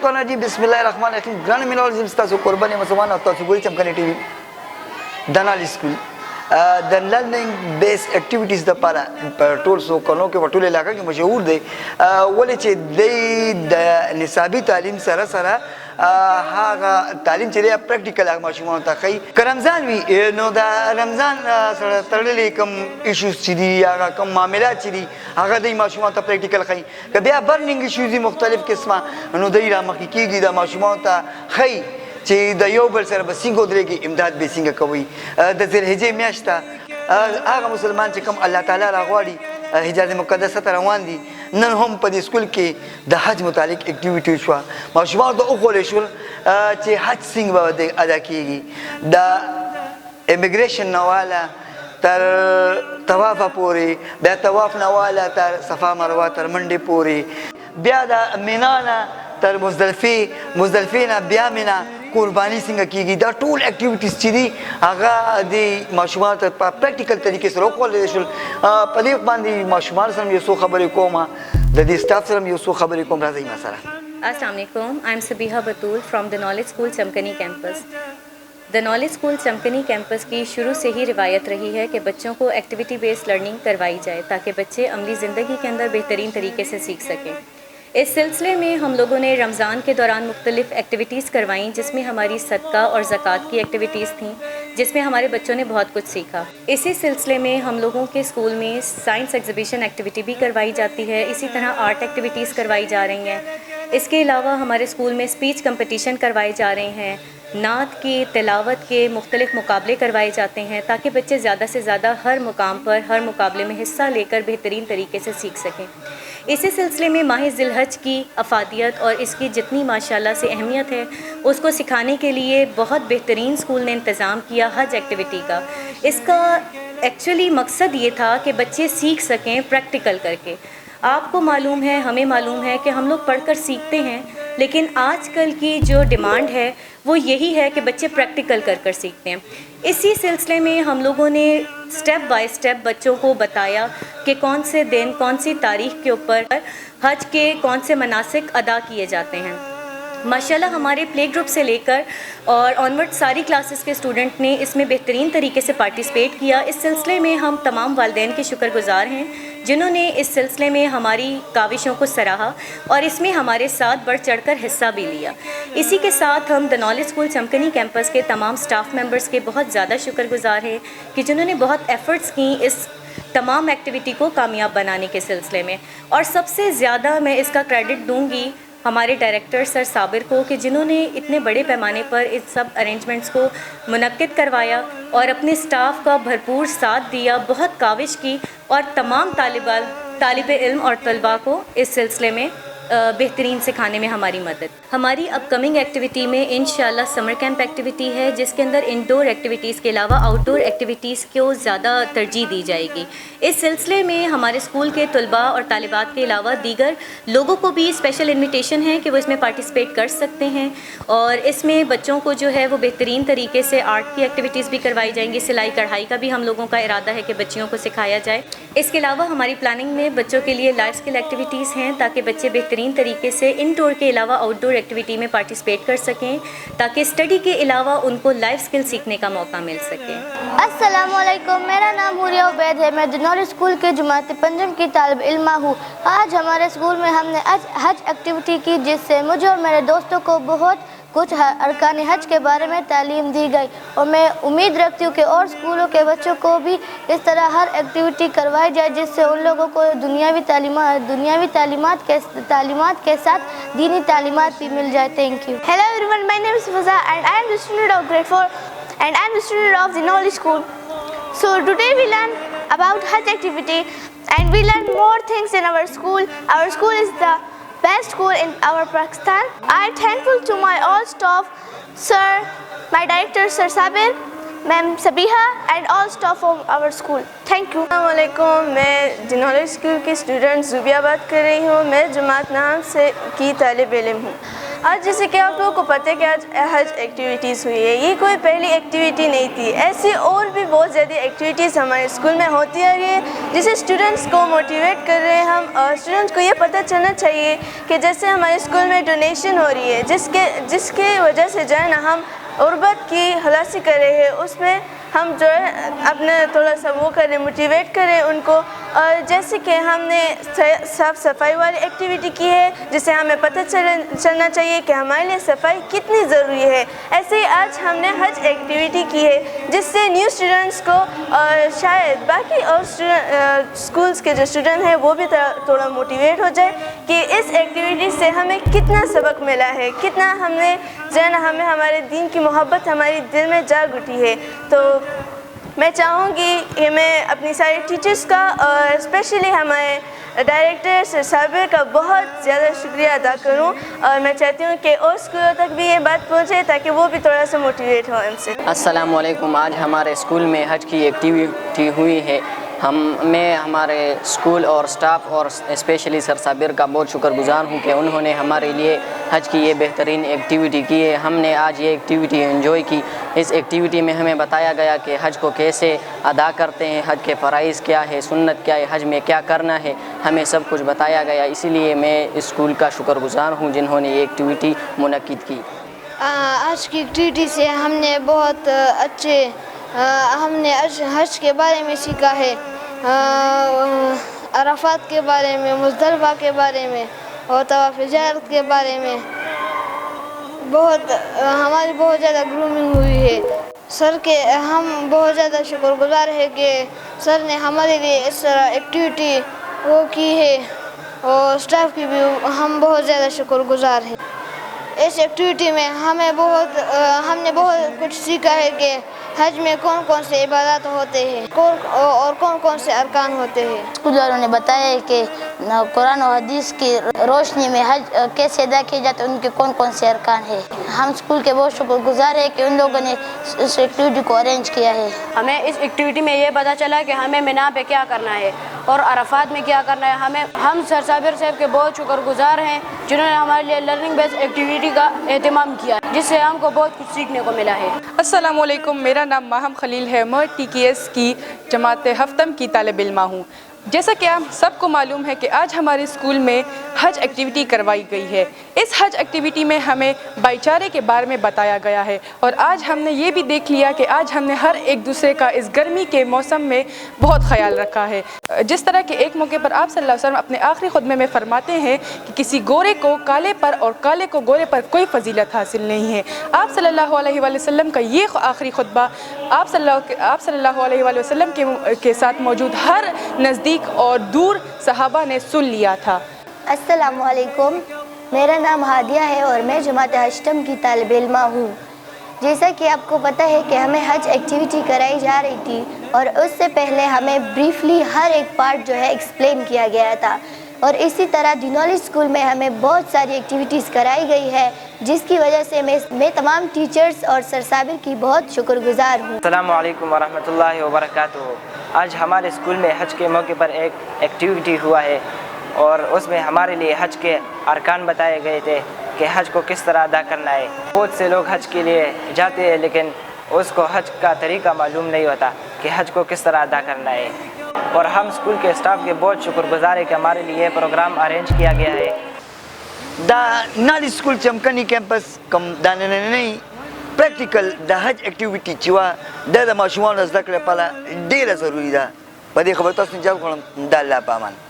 الشیطان الرجیم بسم الله الرحمن الرحیم. ګرانو مینوالو زه ستاسو قرباني مسلمان او تاسو ګورئ چمکني ټي وي دنال سکول د لرننګ بیس اکټیویټیز دپاره په ټول سوکانو کې په ټول علاقه کې مشهور دی ولې چې دی د نصابي تعلیم سره سره هغه تعلیم چې دی پریکټیکل هغه ماشومانو ته ښایي که رمضان وي نو د رمضان سره تړلي کوم ایشوز چې دي هغه کوم معاملات چې دي هغه دی ماشومانو ته پریکټیکل ښایي که بیا برننګ ایشوز دي مختلف قسمه نو دی رامخکې کېږي د ماشومانو ته ښایي چې د یو بل سره به څنګه ودرېږي امداد به څنګه کوئ د ذوالحجې میاشت ته هغه مسلمان چې کوم الله تعالی راغواړي حجاز مقدسه ته روان دي نن هم په دې سکول کې د حج متعلق اکټیویټي شوه ماشومانو ته وښودل شول چې حج څنګه به ادا کېږي د امیګریشن نه واله تر طوافه پورې بیا طواف نه واله تر صفا مروه تر منډې پورې بیا د مینا نه تر مزدلفې نه بیا مینا قرباني څنګه کېږي دا ټول اکټیویټیز چې دي هغه د ماشومانو ته په پریکټیکل طریقې سره وښودل شول په دې باندې ماشومانو سره یو څو خبرې کوم د دې سټاف سره یو څو خبرې کوم راځئ ما سره. السلام علیکم. I am Sabiha Batool from the knowledge school Chamkani campus. The knowledge school Chamkani campus کی شروع سے ہی روایت رہی ہے کہ بچوں کو ایکٹیویٹی بیسڈ لرننگ کروائی جائے تاکہ بچے عملی زندگی کے اندر بہترین طریقے سے سیکھ سکیں. اس سلسلے میں ہم لوگوں نے رمضان کے دوران مختلف ایکٹیویٹیز کروائیں جس میں ہماری صدقہ اور زکوٰۃ کی ایکٹیویٹیز تھیں جس میں ہمارے بچوں نے بہت کچھ سیکھا. اسی سلسلے میں ہم لوگوں کے اسکول میں سائنس ایگزیبیشن ایکٹیویٹی بھی کروائی جاتی ہے, اسی طرح آرٹ ایکٹیویٹیز کروائی جا رہی ہیں. اس کے علاوہ ہمارے اسکول میں اسپیچ کمپٹیشن کروائے جا رہے ہیں, نعت کی تلاوت کے مختلف مقابلے کروائے جاتے ہیں تاکہ بچے زیادہ سے زیادہ ہر مقام پر ہر مقابلے میں حصہ لے کر بہترین طریقے سے سیکھ سکیں. اسی سلسلے میں ماہ ذی الحج کی افادیت اور اس کی جتنی ماشاءاللہ سے اہمیت ہے اس کو سکھانے کے لیے بہت بہترین اسکول نے انتظام کیا حج ایکٹیویٹی کا. اس کا ایکچولی مقصد یہ تھا کہ بچے سیکھ سکیں پریکٹیکل کر کے. آپ کو معلوم ہے, ہمیں معلوم ہے کہ ہم لوگ پڑھ کر سیکھتے ہیں, لیکن آج کل کی جو ڈیمانڈ ہے وہ یہی ہے کہ بچے پریکٹیکل کر کر سیکھتے ہیں. اسی سلسلے میں ہم لوگوں نے سٹیپ بائی سٹیپ بچوں کو بتایا کہ کون سے دن کون سی تاریخ کے اوپر حج کے کون سے مناسک ادا کیے جاتے ہیں. ماشاءاللہ ہمارے پلے گروپ سے لے کر اور آنورڈ ساری کلاسز کے اسٹوڈنٹ نے اس میں بہترین طریقے سے پارٹیسپیٹ کیا. اس سلسلے میں ہم تمام والدین کے شکر گزار ہیں جنہوں نے اس سلسلے میں ہماری کاوشوں کو سراہا اور اس میں ہمارے ساتھ بڑھ چڑھ کر حصہ بھی لیا. اسی کے ساتھ ہم دا نالج اسکول چمکنی کیمپس کے تمام سٹاف ممبرز کے بہت زیادہ شکر گزار ہیں کہ جنہوں نے بہت ایفرٹس کی اس تمام ایکٹیویٹی کو کامیاب بنانے کے سلسلے میں. اور سب سے زیادہ میں اس کا کریڈٹ دوں گی ہمارے ڈائریکٹر سر صابر کو کہ جنہوں نے اتنے بڑے پیمانے پر اس سب ارینجمنٹس کو منعقد کروایا اور اپنے سٹاف کا بھرپور ساتھ دیا, بہت کاوش کی اور تمام طالب علم اور طلباء کو اس سلسلے میں بہترین سکھانے میں ہماری مدد. ہماری اپ کمنگ ایکٹیویٹی میں انشاءاللہ سمر کیمپ ایکٹیویٹی ہے جس کے اندر انڈور ایکٹیویٹیز کے علاوہ آؤٹ ڈور ایکٹیویٹیز کو زیادہ ترجیح دی جائے گی. اس سلسلے میں ہمارے اسکول کے طلباء اور طالبات کے علاوہ دیگر لوگوں کو بھی اسپیشل انویٹیشن ہے کہ وہ اس میں پارٹیسپیٹ کر سکتے ہیں اور اس میں بچوں کو جو ہے وہ بہترین طریقے سے آرٹ کی ایکٹیویٹیز بھی کروائی جائیں گی. سلائی کڑھائی کا بھی ہم لوگوں کا ارادہ ہے کہ بچیوں کو سکھایا جائے. اس کے علاوہ ہماری پلاننگ میں بچوں کے لیے لائف اسکل ایکٹیویٹیز ہیں تاکہ بچے بہترین طریقے سے انڈور کے علاوہ آؤٹ ڈور ایکٹیویٹی میں پارٹیسپیٹ کر سکیں تاکہ اسٹڈی کے علاوہ ان کو لائف اسکل سیکھنے کا موقع مل سکے. السلام علیکم, میرا نام حوریہ عبید ہے, میں دنور اسکول کے جماعت پنجم کی طالب علمہ ہوں. آج ہمارے اسکول میں ہم نے حج ایکٹیویٹی کی جس سے مجھے اور میرے دوستوں کو بہت کچھ ارکان حج کے بارے میں تعلیم دی گئی اور میں امید رکھتی ہوں کہ اور اسکولوں کے بچوں کو بھی اس طرح ہر ایکٹیویٹی کروائی جائے جس سے ان لوگوں کو دنیاوی تعلیمات کے ساتھ دینی تعلیمات بھی مل جائے. Thank you. Hello everyone, my name is Faza and I am the student of grade 4 and I am the student of the knowledge school. So today we learn about Hajj activity and we learn more things in our school. Our school is the best school in our Pakistan. I am thankful to my all staff, sir, my director Sir Sabir, ma'am Sabiha and all staff of our school. Thank you. السلام علیکم, میں the knowledge school کی student Zobia بات کر رہی ہوں. میں جماعت نام سے کی طالب علم ہوں. آج جیسے کہ آپ لوگوں کو پتہ ہے کہ آج حج ایکٹیویٹیز ہوئی ہے، یہ کوئی پہلی ایکٹیویٹی نہیں تھی، ایسی اور بھی بہت زیادہ ایکٹیویٹیز ہمارے اسکول میں ہوتی آ رہی ہے جسے اسٹوڈنٹس کو موٹیویٹ کر رہے ہیں ہم، اور اسٹوڈنٹس کو یہ پتہ چلنا چاہیے کہ جیسے ہمارے اسکول میں ڈونیشن ہو رہی ہے جس کی وجہ سے جو ہے نا ہم غربت کی خلاصی کر رہے ہیں، اس میں ہم جو ہے اپنا تھوڑا سا وہ کریں، موٹیویٹ کریں ان کو. اور جیسے کہ ہم نے صاف صفائی والی ایکٹیویٹی کی ہے جس سے ہمیں پتہ چلنا چاہیے کہ ہمارے لیے صفائی کتنی ضروری ہے. ایسے ہی آج ہم نے حج ایکٹیویٹی کی ہے جس سے نیو اسٹوڈنٹس کو شاید باقی اور اسکولس کے جو اسٹوڈنٹ ہیں وہ بھی تھوڑا موٹیویٹ ہو جائے کہ اس ایکٹیویٹی سے ہمیں کتنا سبق ملا ہے، کتنا ہم نے جو ہے نا ہمیں ہمارے دین کی محبت ہماری دل میں جاگ اٹھی ہے. تو میں چاہوں گی کہ میں اپنی سارے ٹیچرس کا اور اسپیشلی ہمارے ڈائریکٹر سر صابر کا بہت زیادہ شکریہ ادا کروں، اور میں چاہتی ہوں کہ اور اسکولوں تک بھی یہ بات پہنچے تاکہ وہ بھی تھوڑا سا موٹیویٹ ہوں ان سے. السلام علیکم. آج ہمارے اسکول میں حج کی ایکٹیویٹی ہوئی ہے. میں ہمارے اسکول اور اسٹاف اور اسپیشلی سر صابر کا بہت شکر گزار ہوں کہ انہوں نے ہمارے لیے حج کی یہ بہترین ایکٹیویٹی کی ہے. ہم نے آج یہ ایکٹیویٹی انجوائے کی. اس ایکٹیویٹی میں ہمیں بتایا گیا کہ حج کو کیسے ادا کرتے ہیں، حج کے فرائض کیا ہے، سنت کیا ہے، حج میں کیا کرنا ہے، ہمیں سب کچھ بتایا گیا. اسی لیے میں اسکول کا شکر گزار ہوں جنہوں نے یہ ایکٹیویٹی منعقد کی. آج کی ایکٹیویٹی سے ہم نے بہت ہم نے حج کے بارے میں سیکھا ہے، عرفات کے بارے میں، مزدلفہ کے بارے میں اور طواف زیارت کے بارے میں. ہماری بہت زیادہ گرومنگ ہوئی ہے. سر کے ہم بہت زیادہ شکر گزار ہیں کہ سر نے ہمارے لیے اس طرح ایکٹیویٹی وہ کی ہے، اور اسٹاف کی بھی ہم بہت زیادہ شکر گزار ہیں. اس ایکٹیویٹی میں ہم نے بہت کچھ سیکھا ہے کہ حج میں کون کون سے عبادات ہوتے ہیں اور کون کون سے ارکان ہوتے ہیں. اسکول والوں نے بتایا ہے کہ قرآن و حدیث کی روشنی میں حج کیسے ادا کیے جاتے ہیں، ان کے کون کون سے ارکان ہیں. ہم اسکول کے بہت شکر گزار ہیں کہ ان لوگوں نے اس ایکٹیویٹی کو ارینج کیا ہے. ہمیں اس ایکٹیویٹی میں یہ پتہ چلا کہ ہمیں مینا پہ کیا کرنا ہے اور عرفات میں کیا کرنا ہے. ہم سر صابر صاحب کے بہت شکر گزار ہیں جنہوں نے ہمارے لیے لرننگ بیس ایکٹیویٹی کا اہتمام کیا جس سے ہم کو بہت کچھ سیکھنے کو ملا ہے. السلام علیکم. میرا نام ماہم خلیل ہے. میں TKS کی جماعت ہفتم کی طالب علمہ ہوں. جیسا کہ آپ سب کو معلوم ہے کہ آج ہمارے اسکول میں حج ایکٹیویٹی کروائی گئی ہے. اس حج ایکٹیویٹی میں ہمیں بھائی چارے کے بارے میں بتایا گیا ہے، اور آج ہم نے یہ بھی دیکھ لیا کہ آج ہم نے ہر ایک دوسرے کا اس گرمی کے موسم میں بہت خیال رکھا ہے. جس طرح کہ ایک موقع پر آپ صلی اللہ علیہ وسلم اپنے آخری خطبے میں فرماتے ہیں کہ کسی گورے کو کالے پر اور کالے کو گورے پر کوئی فضیلت حاصل نہیں ہے. آپ صلی اللہ علیہ وآلہ وسلم کا یہ آخری خطبہ آپ صلی اللہ علیہ وآلہ وسلم کے ساتھ موجود ہر نزدیک اور دور صحابہ نے سن لیا تھا. السلام علیکم. میرا نام ہادیہ ہے اور میں جماعت ہشتم کی طالب علمہ ہوں. جیسا کہ آپ کو پتہ ہے کہ ہمیں حج ایکٹیویٹی کرائی جا رہی تھی، اور اس سے پہلے ہمیں بریفلی ہر ایک پارٹ جو ہے ایکسپلین کیا گیا تھا. اور اسی طرح دینولی اسکول میں ہمیں بہت ساری ایکٹیویٹیز کرائی گئی ہے جس کی وجہ سے میں تمام ٹیچرز اور سر صابر کی بہت شکر گزار ہوں. السلام علیکم ورحمۃ اللہ وبرکاتہ. آج ہمارے اسکول میں حج کے موقع پر ایک ایکٹیویٹی ہوا ہے، اور اس میں ہمارے لیے حج کے ارکان بتائے گئے تھے کہ حج کو کس طرح ادا کرنا ہے. بہت سے لوگ حج کے لیے جاتے ہیں لیکن اس کو حج کا طریقہ معلوم نہیں ہوتا کہ حج کو کس طرح ادا کرنا ہے. اور ہم اسکول کے اسٹاف کے بہت شکر گزار ہیں کہ ہمارے لیے یہ پروگرام ارینج کیا گیا ہے. دا نال سکول چمکنی کیمپس کم دا نننی پریکټیکل د حج ایکټیویټي چې وه دا د ماشومانو زده کړې لپاره ډېره ضروري ده. په دې خبره تاسو نه جواب کړم. د الله په امان.